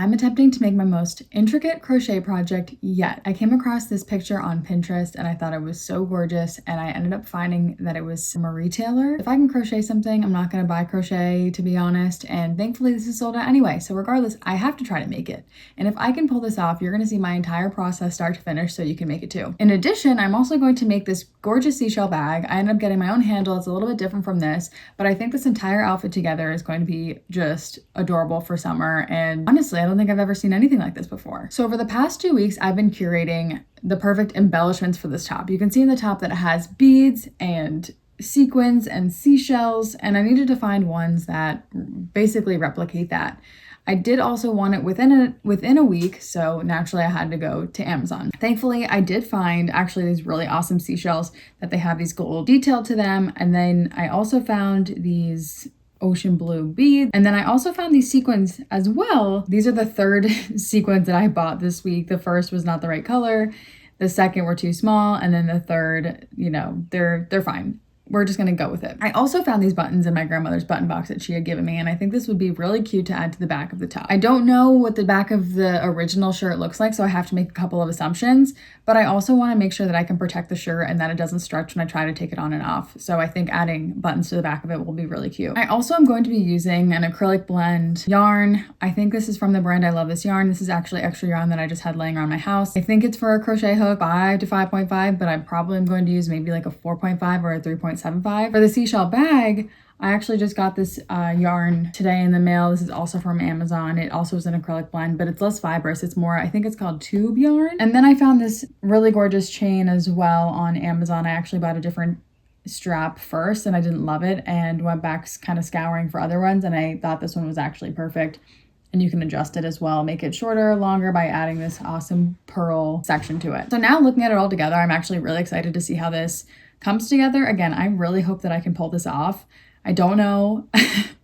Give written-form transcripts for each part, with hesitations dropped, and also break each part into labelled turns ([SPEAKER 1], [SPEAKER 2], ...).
[SPEAKER 1] I'm attempting to make my most intricate crochet project yet. I came across this picture on Pinterest and I thought it was so gorgeous, and I ended up finding that it was from a retailer. If I can crochet something, I'm not gonna buy crochet, to be honest, and thankfully this is sold out anyway, so regardless, I have to try to make it. And if I can pull this off, you're gonna see my entire process start to finish so you can make it too. In addition, I'm also going to make this gorgeous seashell bag. I ended up getting my own handle. It's a little bit different from this, but I think this entire outfit together is going to be just adorable for summer, and honestly, I don't think I've ever seen anything like this before. So over the past 2 weeks, I've been curating the perfect embellishments for this top. You can see in the top that it has beads and sequins and seashells, and I needed to find ones that basically replicate that. I did also want it within a week, so naturally I had to go to Amazon. Thankfully, I did find actually these really awesome seashells that they have these gold detail to them, and then I also found these ocean blue beads, and then I also found these sequins as well. These are the third sequins that I bought this week. The first was not the right color, the second were too small, and then the third, you know, they're fine. We're just gonna go with it. I also found these buttons in my grandmother's button box that she had given me, and I think this would be really cute to add to the back of the top. I don't know what the back of the original shirt looks like, so I have to make a couple of assumptions, but I also wanna make sure that I can protect the shirt and that it doesn't stretch when I try to take it on and off. So I think adding buttons to the back of it will be really cute. I also am going to be using an acrylic blend yarn. I think this is from the brand I Love This Yarn. This is actually extra yarn that I just had laying around my house. I think it's for a crochet hook 5 to 5.5, but I probably am going to use maybe like a 4.5 or a 3.75. For the seashell bag, I actually just got this yarn today in the mail. This is also from Amazon. It also is an acrylic blend, but it's less fibrous. It's more, I think it's called tube yarn. And then I found this really gorgeous chain as well on Amazon. I actually bought a different strap first and I didn't love it and went back kind of scouring for other ones, and I thought this one was actually perfect. And you can adjust it as well, make it shorter, longer by adding this awesome pearl section to it. So now looking at it all together, I'm actually really excited to see how this comes together. Again, I really hope that I can pull this off. I don't know if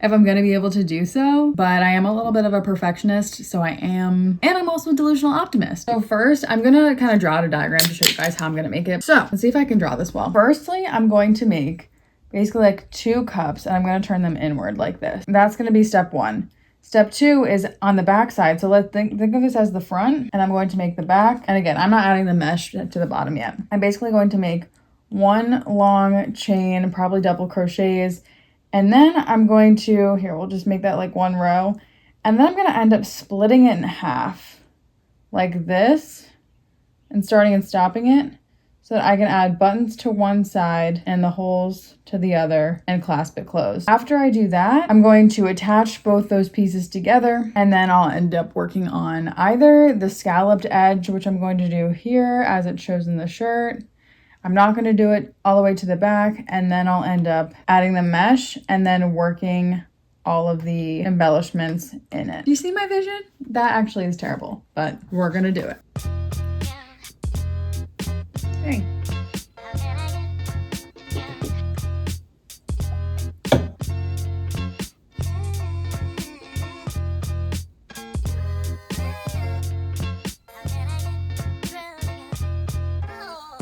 [SPEAKER 1] I'm going to be able to do so, but I am a little bit of a perfectionist, so I am. And I'm also a delusional optimist. So first, I'm going to kind of draw out a diagram to show you guys how I'm going to make it. So let's see if I can draw this well. Firstly, I'm going to make basically like 2 cups, and I'm going to turn them inward like this. That's going to be step 1. Step 2 is on the back side. So let's think of this as the front, and I'm going to make the back. And again, I'm not adding the mesh to the bottom yet. I'm basically going to make 1 long chain, probably double crochets, and then I'm going to, here, we'll just make that like 1 row, and then I'm going to end up splitting it in half like this and starting and stopping it so that I can add buttons to one side and the holes to the other and clasp it closed. After I do that, I'm going to attach both those pieces together, and then I'll end up working on either the scalloped edge, which I'm going to do here as it shows in the shirt. I'm not going to do it all the way to the back, and then I'll end up adding the mesh and then working all of the embellishments in it. Do you see my vision? That actually is terrible, but we're going to do it. Hey.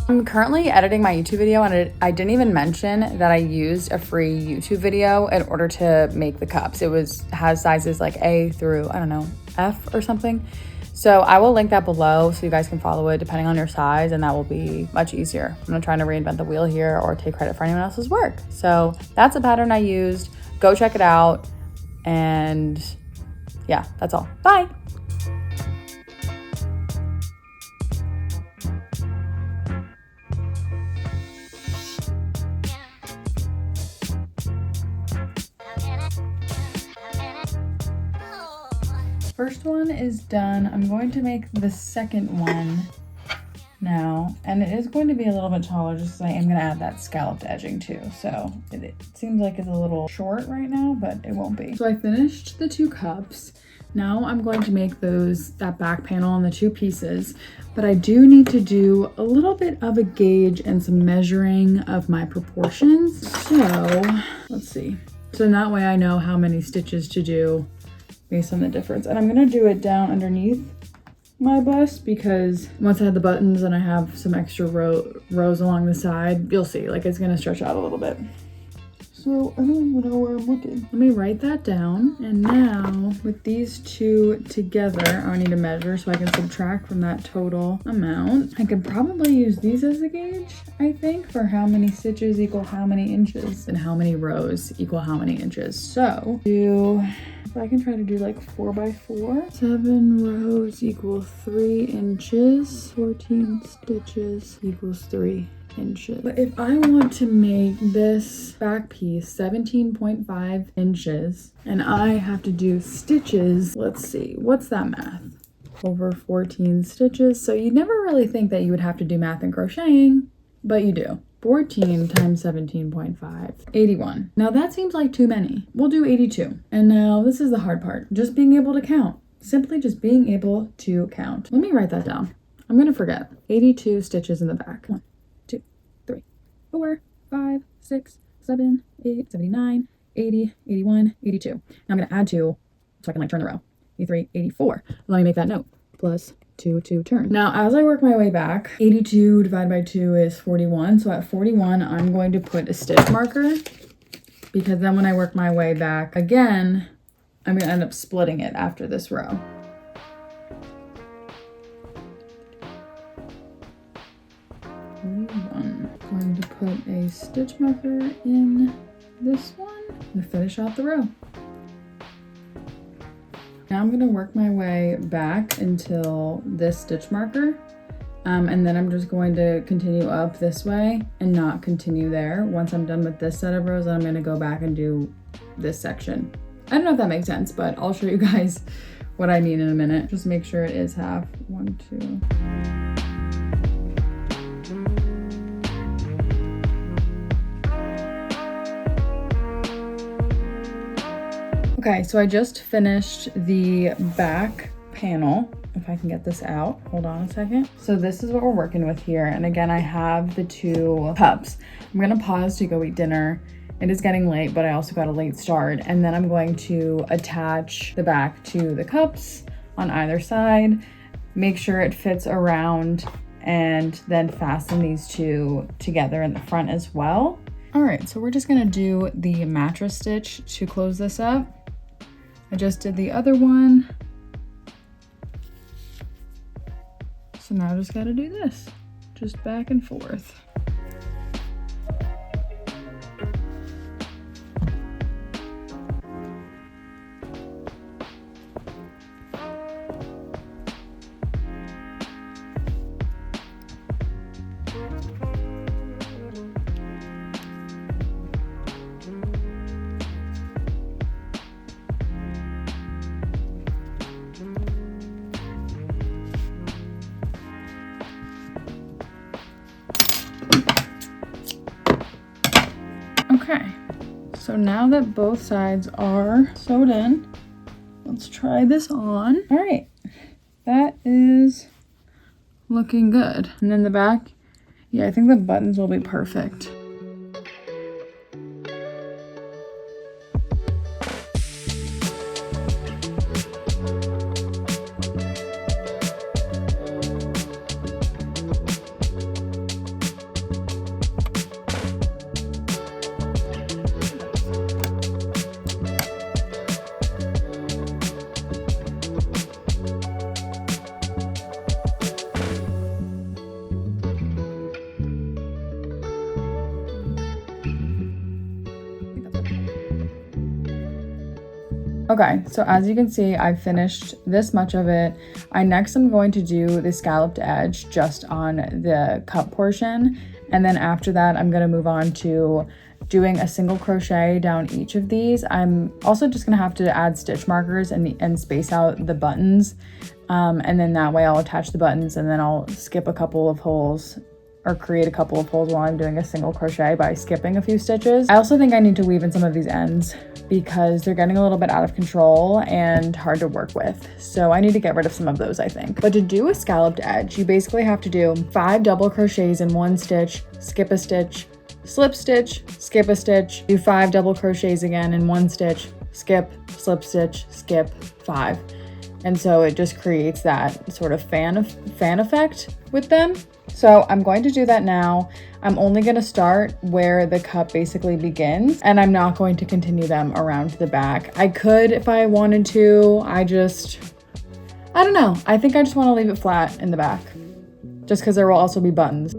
[SPEAKER 1] I'm currently editing my YouTube video, and I didn't even mention that I used a free YouTube video in order to make the cups. It has sizes like A through, I don't know, F or something. So I will link that below so you guys can follow it depending on your size, and that will be much easier. I'm not trying to reinvent the wheel here or take credit for anyone else's work. So that's a pattern I used. Go check it out. And yeah, that's all. Bye. First one is done. I'm going to make the second one now, and it is going to be a little bit taller just because I am going to add that scalloped edging too. So it seems like it's a little short right now, but it won't be. So I finished the 2 cups. Now I'm going to make that back panel on the 2 pieces, but I do need to do a little bit of a gauge and some measuring of my proportions. So let's see. So that way I know how many stitches to do based on the difference. And I'm gonna do it down underneath my bust because once I have the buttons and I have some extra rows along the side, you'll see, like, it's gonna stretch out a little bit. So I don't even know where I'm looking. Let me write that down. And now with these two together, I need to measure so I can subtract from that total amount. I could probably use these as a gauge, I think, for how many stitches equal how many inches and how many rows equal how many inches. So if I can try to do like 4 by 4, 7 rows equal 3 inches, 14 stitches equals 3 inches. But if I want to make this back piece 17.5 inches and I have to do stitches, let's see, what's that math? Over 14 stitches. So you never really think that you would have to do math in crocheting, but you do. 14 times 17.5, 81. Now that seems like too many. We'll do 82. And now this is the hard part, just being able to count. Simply just being able to count. Let me write that down. I'm gonna forget. 82 stitches in the back. 1, 2, 3, 4, 5, 6, 7, 8, 79, 80, 81, 82. Now I'm gonna add 2 so I can like turn the row. 83, 84. Let me make that note. Plus 2 to turn. Now, as I work my way back, 82 divided by 2 is 41. So at 41, I'm going to put a stitch marker because then when I work my way back again, I'm going to end up splitting it after this row. I'm going to put a stitch marker in this one to finish out the row. Now I'm going to work my way back until this stitch marker, and then I'm just going to continue up this way and not continue there. Once I'm done with this set of rows, I'm going to go back and do this section. I don't know if that makes sense, but I'll show you guys what I mean in a minute. Just make sure it is half. 1, 2. Okay, so I just finished the back panel. If I can get this out, hold on a second. So this is what we're working with here. And again, I have the 2 cups. I'm gonna pause to go eat dinner. It is getting late, but I also got a late start. And then I'm going to attach the back to the cups on either side, make sure it fits around, and then fasten these 2 together in the front as well. All right, so we're just gonna do the mattress stitch to close this up. I just did the other one. So now I just gotta do this, just back and forth. Okay, so now that both sides are sewed in, let's try this on. All right, that is looking good. And then the back, yeah, I think the buttons will be perfect. Okay, so as you can see, I finished this much of it. Next I'm going to do the scalloped edge just on the cup portion. And then after that, I'm gonna move on to doing a single crochet down each of these. I'm also just gonna have to add stitch markers and space out the buttons. And then that way I'll attach the buttons and then I'll skip a couple of holes or create a couple of holes while I'm doing a single crochet by skipping a few stitches. I also think I need to weave in some of these ends because they're getting a little bit out of control and hard to work with. So I need to get rid of some of those, I think. But to do a scalloped edge, you basically have to do 5 double crochets in 1 stitch, skip a stitch, slip stitch, skip a stitch, do 5 double crochets again in 1 stitch, skip, slip stitch, skip, 5. And so it just creates that sort of fan effect with them. So I'm going to do that now. I'm only going to start where the cup basically begins, and I'm not going to continue them around the back. I could if I wanted to. I don't know. I think I just want to leave it flat in the back, just because there will also be buttons.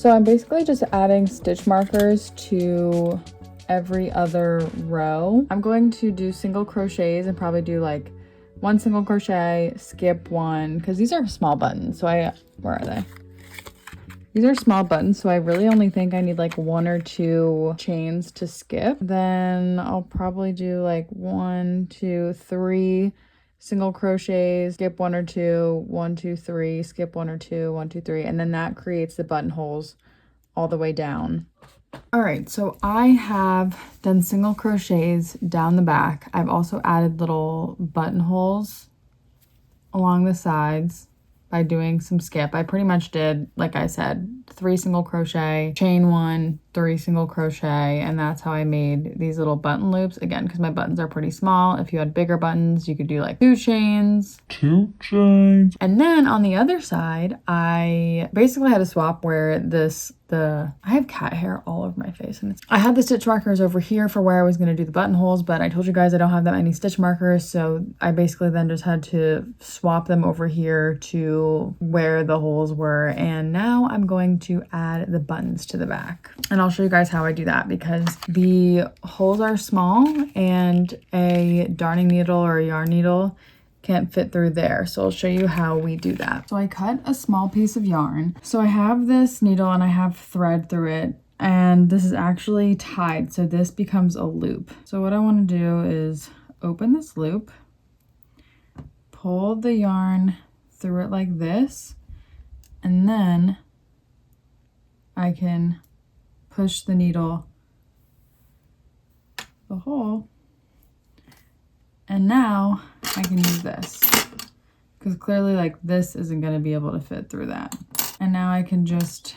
[SPEAKER 1] So I'm basically just adding stitch markers to every other row. I'm going to do single crochets and probably do like one single crochet, skip one, because these are small buttons. So where are they? These are small buttons, so I really only think I need like 1 or 2 chains to skip. Then I'll probably do like 1, 2, 3 single crochets, skip 1 or 2, 1, 2, 3, skip 1 or 2, 1, 2, 3, and then that creates the buttonholes all the way down. All right, so I have done single crochets down the back. I've also added little buttonholes along the sides by doing some skip. I pretty much did, like I said, 3 single crochet, chain 1, 3 single crochet, and that's how I made these little button loops. Again, because my buttons are pretty small. If you had bigger buttons, you could do like 2 chains. 2 chains. And then on the other side, I basically had to swap where I have cat hair all over my face, and I had the stitch markers over here for where I was going to do the buttonholes, but I told you guys I don't have that many stitch markers, so I basically then just had to swap them over here to where the holes were. And now I'm going to add the buttons to the back, and I'll show you guys how I do that because the holes are small and a darning needle or a yarn needle can't fit through there. So I'll show you how we do that. So I cut a small piece of yarn. So I have this needle and I have thread through it, and this is actually tied. So this becomes a loop. So what I want to do is open this loop, pull the yarn through it like this, and then I can push the needle the hole, and now I can use this because clearly like this isn't going to be able to fit through that. And now I can just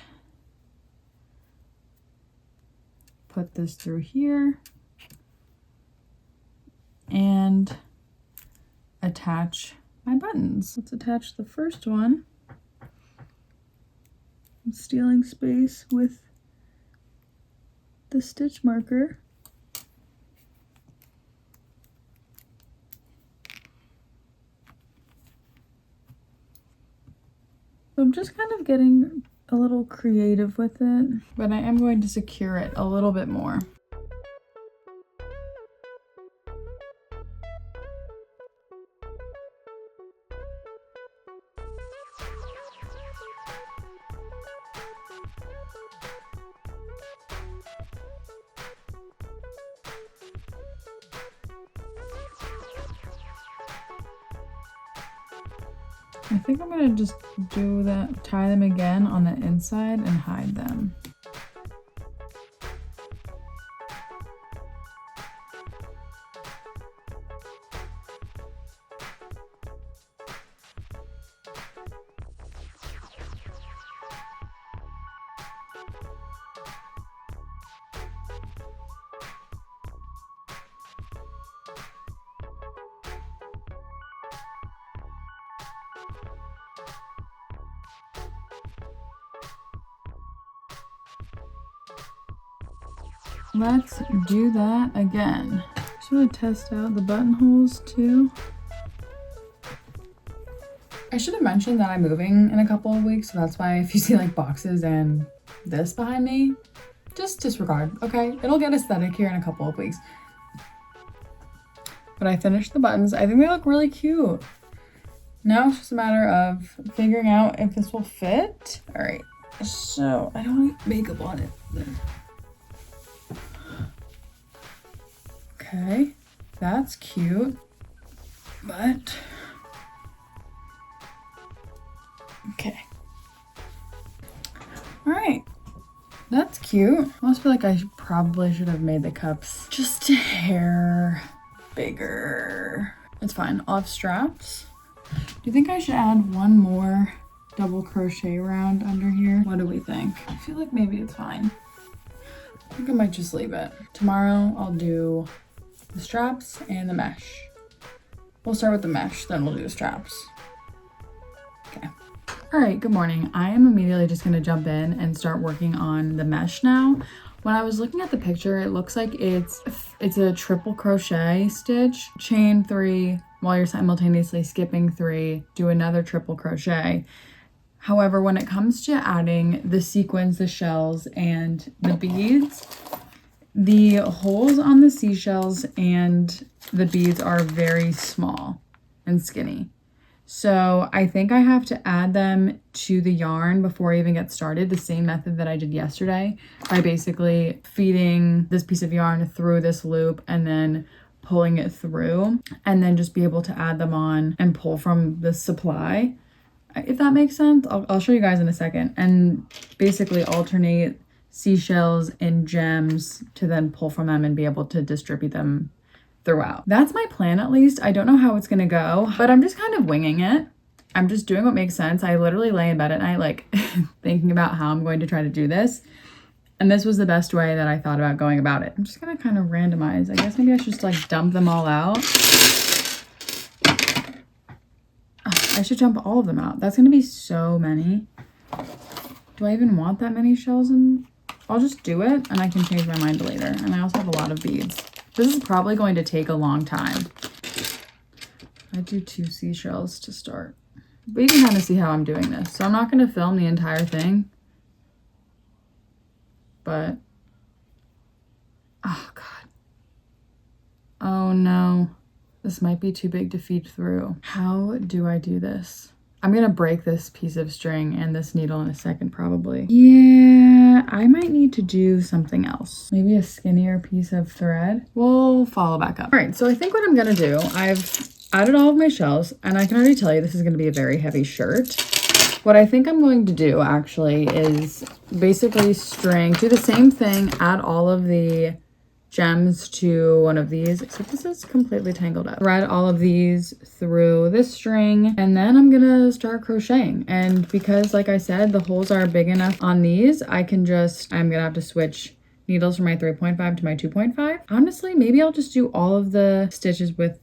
[SPEAKER 1] put this through here and attach my buttons. Let's attach the first one. I'm stealing space with the stitch marker. So I'm just kind of getting a little creative with it, but I am going to secure it a little bit more. I think I'm gonna just do that, tie them again on the inside and hide them. Let's do that again. Just want to test out the buttonholes too. I should have mentioned that I'm moving in a couple of weeks, so that's why if you see like boxes and this behind me, just disregard, okay? It'll get aesthetic here in a couple of weeks. But I finished the buttons. I think they look really cute. Now it's just a matter of figuring out if this will fit. All right, so I don't have makeup on it. Okay, that's cute, but okay. All right, that's cute. I almost feel like I probably should have made the cups just a hair bigger. It's fine, I'll have straps. Do you think I should add one more double crochet round under here? What do we think? I feel like maybe it's fine. I think I might just leave it. Tomorrow I'll do the straps and the mesh. We'll start with the mesh, then we'll do the straps. Okay. All right, good morning. I am immediately just gonna jump in and start working on the mesh now. When I was looking at the picture, it looks like it's a triple crochet stitch, chain 3 while you're simultaneously skipping 3, do another triple crochet. However, when it comes to adding the sequins, the shells, and the beads, the holes on the seashells and the beads are very small and skinny. So I think I have to add them to the yarn before I even get started, the same method that I did yesterday, by basically feeding this piece of yarn through this loop and then pulling it through, and then just be able to add them on and pull from the supply, if that makes sense. I'll show you guys in a second, and basically alternate seashells and gems to then pull from them and be able to distribute them throughout. That's my plan, at least. I don't know how it's gonna go, but I'm just kind of winging it. I'm just doing what makes sense. I literally lay in bed at night like thinking about how I'm going to try to do this, and this was the best way that I thought about going about it. I'm just gonna kind of randomize. I guess maybe I should just like dump them all out. I should dump all of them out. That's gonna be so many. Do I even want that many shells? And I'll just do it, and I can change my mind later. And I also have a lot of beads. This is probably going to take a long time. I do 2 seashells to start. But you can kind of see how I'm doing this. So I'm not going to film the entire thing. But, oh God. Oh no. This might be too big to feed through. How do I do this? I'm gonna break this piece of string and this needle in a second, probably. Yeah, I might need to do something else. Maybe a skinnier piece of thread. We'll follow back up. All right, so I think what I'm gonna do, I've added all of my shells, and I can already tell you this is gonna be a very heavy shirt. What I think I'm going to do actually is basically do the same thing, add all of the gems to one of these, except this is completely tangled up. Thread all of these through this string, and then I'm gonna start crocheting. And because, like I said, the holes are big enough on these, I'm gonna have to switch needles from my 3.5 to my 2.5. Honestly, maybe I'll just do all of the stitches with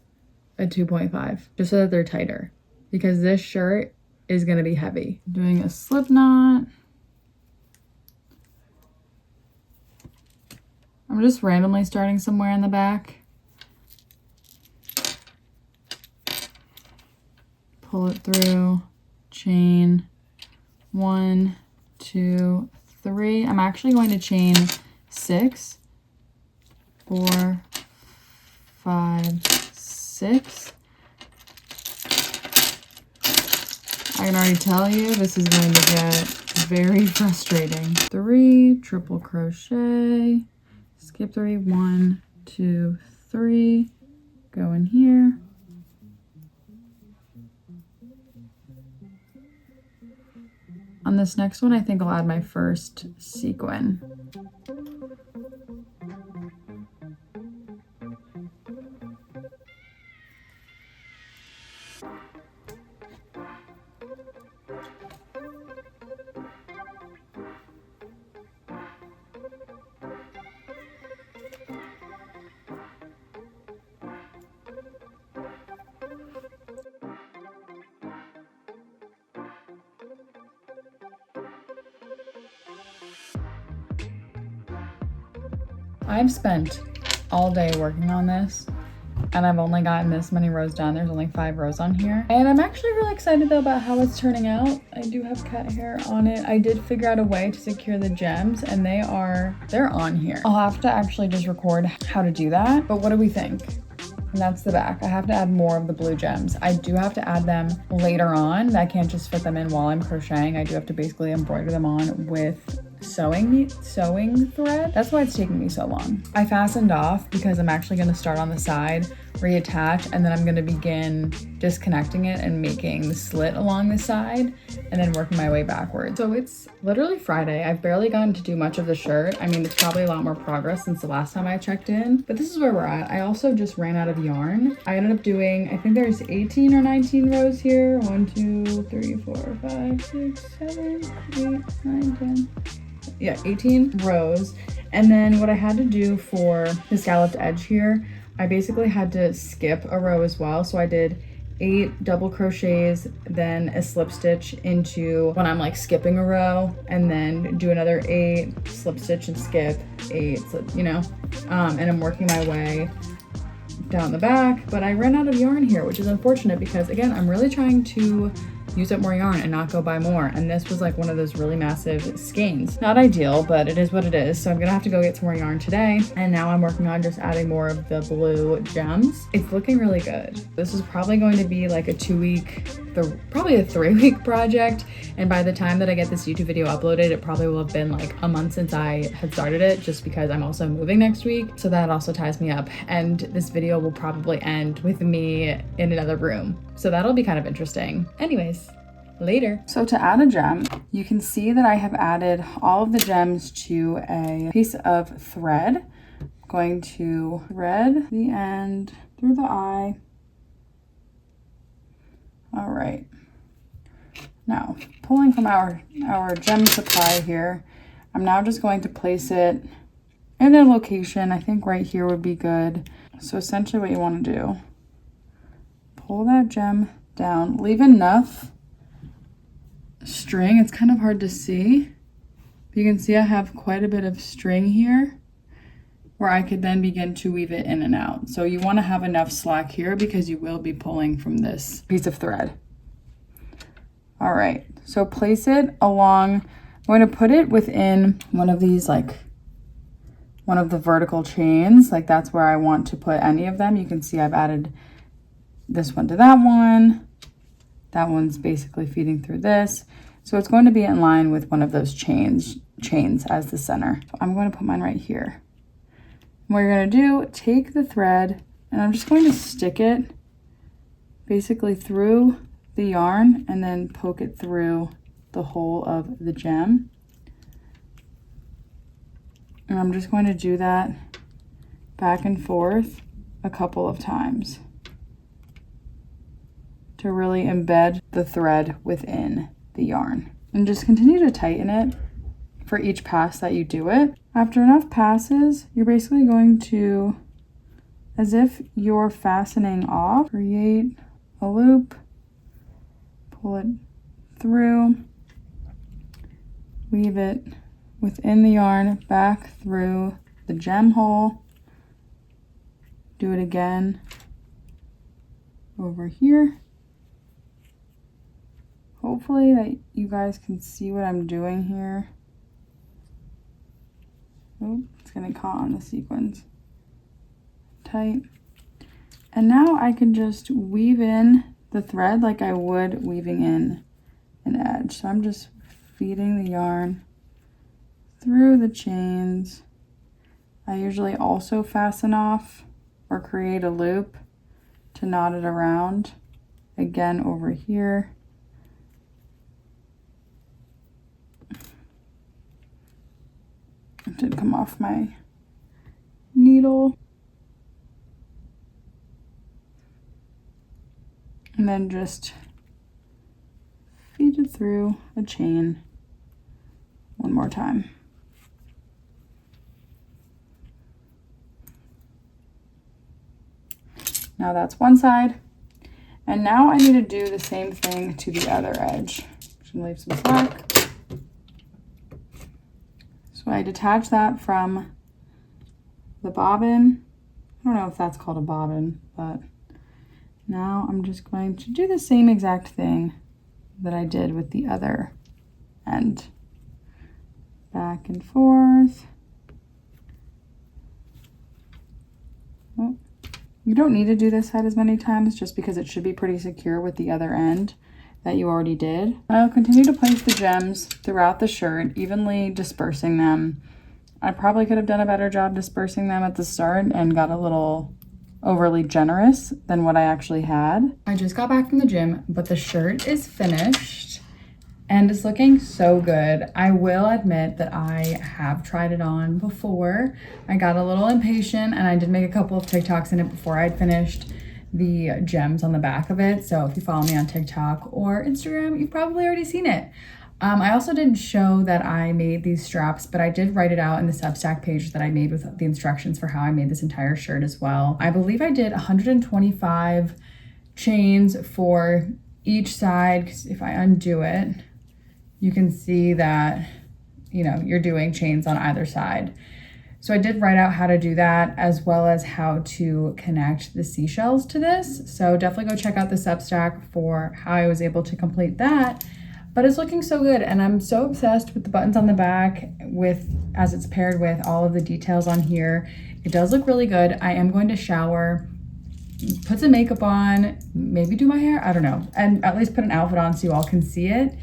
[SPEAKER 1] a 2.5 just so that they're tighter, because this shirt is gonna be heavy. Doing a slip knot. I'm just randomly starting somewhere in the back. Pull it through, chain 1, 2, 3. I'm actually going to chain 6, 4, 5, 6. I can already tell you this is going to get very frustrating. 3, triple crochet. Skip 3, 1, 2, 3, go in here. On this next one, I think I'll add my first sequin. I've spent all day working on this, and I've only gotten this many rows done. There's only 5 rows on here. And I'm actually really excited though about how it's turning out. I do have cat hair on it. I did figure out a way to secure the gems, and they're on here. I'll have to actually just record how to do that. But what do we think? And that's the back. I have to add more of the blue gems. I do have to add them later on. I can't just fit them in while I'm crocheting. I do have to basically embroider them on with sewing thread. That's why it's taking me so long. I fastened off because I'm actually going to start on the side, reattach, and then I'm going to begin disconnecting it and making the slit along the side and then working my way backwards. So it's literally Friday. I've barely gotten to do much of the shirt. I mean, it's probably a lot more progress since the last time I checked in, but this is where we're at. I also just ran out of yarn. I ended up doing, I think there's 18 or 19 rows here. 1, 2, 3, 4, 5, 6, 7, 8, 9, 10. Yeah, 18 rows. And then what I had to do for the scalloped edge here, I basically had to skip a row as well. So I did 8 double crochets, then a slip stitch into when I'm like skipping a row, and then do another 8, slip stitch and skip 8, slip, you know, and I'm working my way down the back. But I ran out of yarn here, which is unfortunate because again, I'm really trying to use up more yarn and not go buy more. And this was like one of those really massive skeins. Not ideal, but it is what it is. So I'm gonna have to go get some more yarn today. And now I'm working on just adding more of the blue gems. It's looking really good. This is probably going to be like a 2-week, probably a 3-week project. And by the time that I get this YouTube video uploaded, it probably will have been like a month since I had started it, just because I'm also moving next week. So that also ties me up. And this video will probably end with me in another room. So that'll be kind of interesting. Anyways, later. So to add a gem, you can see that I have added all of the gems to a piece of thread. I'm going to thread the end through the eye. All right. Now, pulling from our gem supply here, I'm now just going to place it in a location. I think right here would be good. So essentially what you want to do, pull that gem down, leave enough string. It's kind of hard to see. You can see I have quite a bit of string here where I could then begin to weave it in and out. So you want to have enough slack here because you will be pulling from this piece of thread. All right, so place it along. I'm going to put it within one of these, like one of the vertical chains. Like that's where I want to put any of them. You can see I've added this one to that one. That one's basically feeding through this. So it's going to be in line with one of those chains as the center. I'm going to put mine right here. What you're going to do, take the thread, and I'm just going to stick it basically through the yarn and then poke it through the hole of the gem. And I'm just going to do that back and forth a couple of times to really embed the thread within the yarn. And just continue to tighten it for each pass that you do it. After enough passes, you're basically going to, as if you're fastening off, create a loop, pull it through, weave it within the yarn back through the gem hole, do it again over here. Hopefully that you guys can see what I'm doing here. Oh, it's getting caught on the sequins. Tight. And now I can just weave in the thread like I would weaving in an edge. So I'm just feeding the yarn through the chains. I usually also fasten off or create a loop to knot it around. Again over here. It did come off my needle. And then just feed it through a chain one more time. Now that's one side. And now I need to do the same thing to the other edge. Just gonna leave some slack. So I detach that from the bobbin. I don't know if that's called a bobbin, but now I'm just going to do the same exact thing that I did with the other end. Back and forth. Oh, You don't need to do this side as many times just because it should be pretty secure with the other end that you already did. I'll continue to place the gems throughout the shirt, evenly dispersing them. I probably could have done a better job dispersing them at the start and got a little overly generous than what I actually had. I just got back from the gym, but the shirt is finished and it's looking so good. I will admit that I have tried it on before. I got a little impatient and I did make a couple of TikToks in it before I'd finished the gems on the back of it. So if you follow me on TikTok or Instagram, you've probably already seen it. I also didn't show that I made these straps, but I did write it out in the Substack page that I made with the instructions for how I made this entire shirt as well. I believe I did 125 chains for each side, because if I undo it, you can see that, you know, you're doing chains on either side. So I did write out how to do that, as well as how to connect the seashells to this. So definitely go check out the Substack for how I was able to complete that. But it's looking so good, and I'm so obsessed with the buttons on the back as it's paired with all of the details on here. It does look really good. I am going to shower, put some makeup on, maybe do my hair, I don't know, and at least put an outfit on so you all can see it.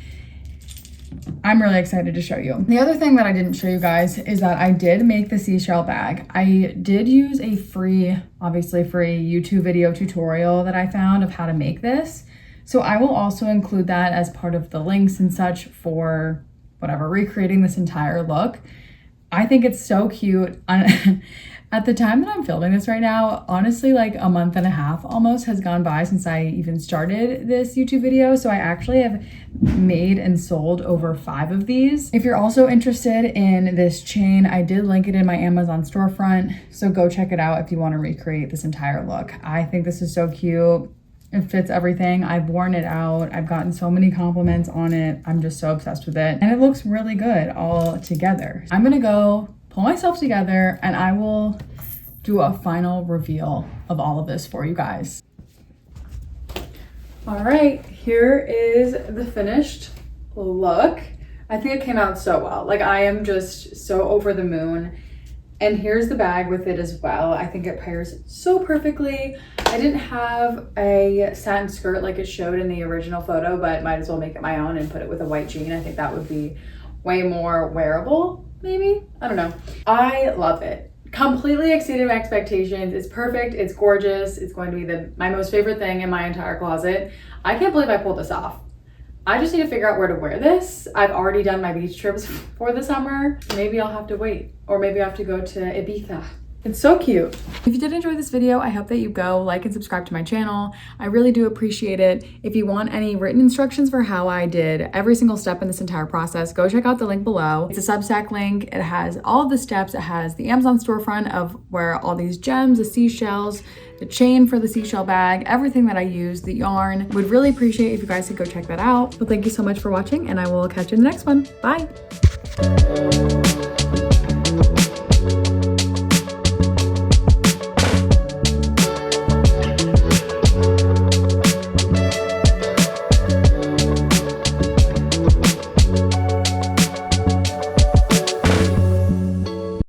[SPEAKER 1] I'm really excited to show you. The other thing that I didn't show you guys is that I did make the seashell bag. I did use a obviously free YouTube video tutorial that I found of how to make this. So I will also include that as part of the links and such for whatever, recreating this entire look. I think it's so cute. At the time that I'm filming this right now, honestly, like a month and a half almost has gone by since I even started this YouTube video. So I actually have made and sold over 5 of these. If you're also interested in this chain, I did link it in my Amazon storefront. So go check it out if you want to recreate this entire look. I think this is so cute. It fits everything. I've worn it out. I've gotten so many compliments on it. I'm just so obsessed with it. And it looks really good all together. I'm gonna go pull myself together and I will do a final reveal of all of this for you guys. All right, here is the finished look. I think it came out so well. Like, I am just so over the moon. And here's the bag with it as well. I think it pairs so perfectly. I didn't have a satin skirt like it showed in the original photo, but might as well make it my own and put it with a white jean. I think that would be way more wearable, maybe? I don't know. I love it. Completely exceeded my expectations. It's perfect, it's gorgeous. It's going to be my most favorite thing in my entire closet. I can't believe I pulled this off. I just need to figure out where to wear this. I've already done my beach trips for the summer. Maybe I'll have to wait, or maybe I have to go to Ibiza. It's so cute. If you did enjoy this video, I hope that you go like and subscribe to my channel. I really do appreciate it. If you want any written instructions for how I did every single step in this entire process, go check out the link below. It's a Substack link. It has all of the steps. It has the Amazon storefront of where all these gems, the seashells, the chain for the seashell bag, everything that I use, the yarn. Would really appreciate if you guys could go check that out. But thank you so much for watching, and I will catch you in the next one. Bye.